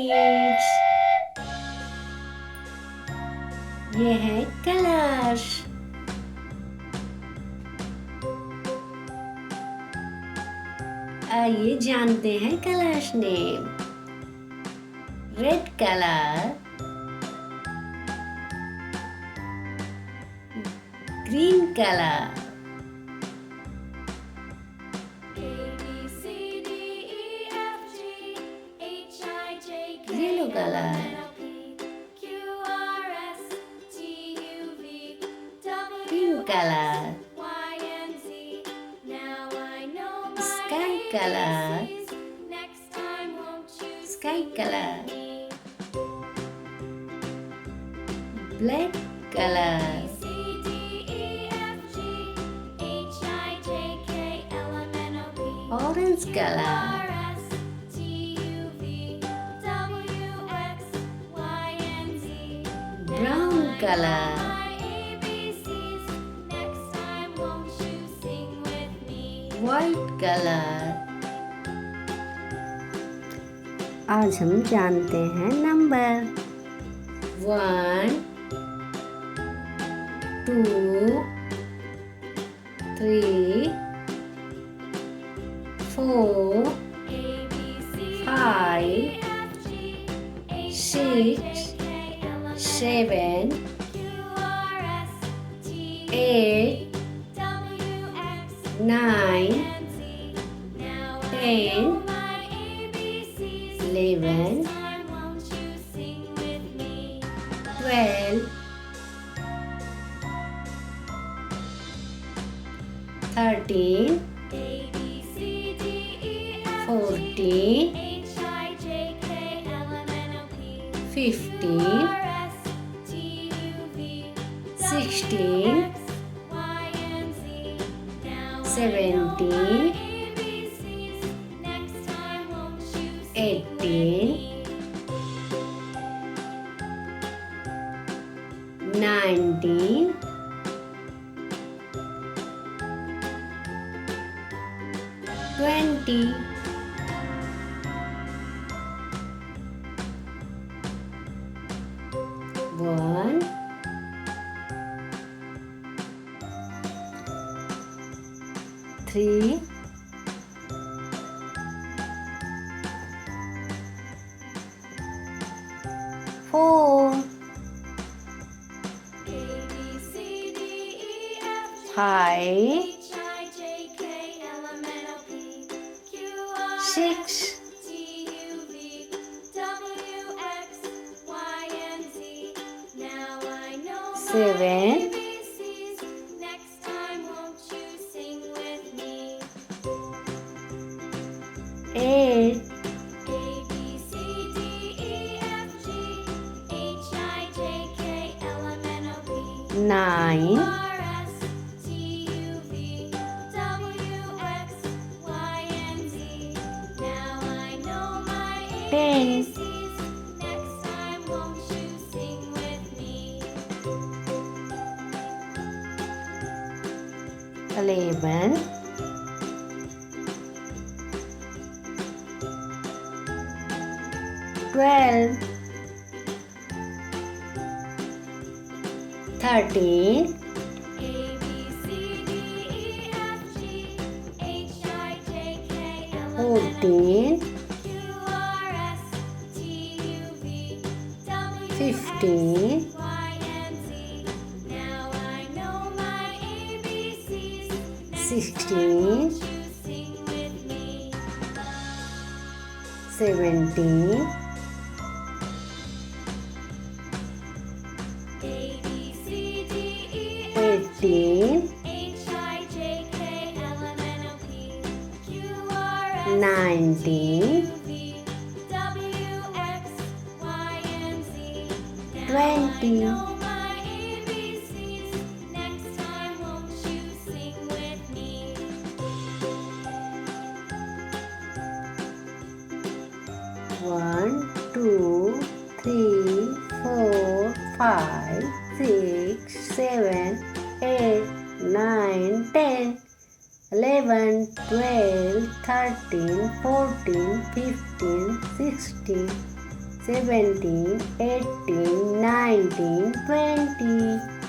kids. ये है colours. आइए जानते हैं colours name. Red colour, green colour, yellow color, pink color, sky color, sky color, black color, orange color, brown color, white color. आज हम जानते हैं नंबर. 1 2 3 4 5 6 7 8 9 10 11 12 13 14 15 16 17 18 19 20 1 3 4 5 6 7 8 9 10 11 12 13 14 15 16 17 18 19 20 1 2 3 4 5 6 7 8 9 10 11 12 13 14 15 16 17, 18, 19, 20.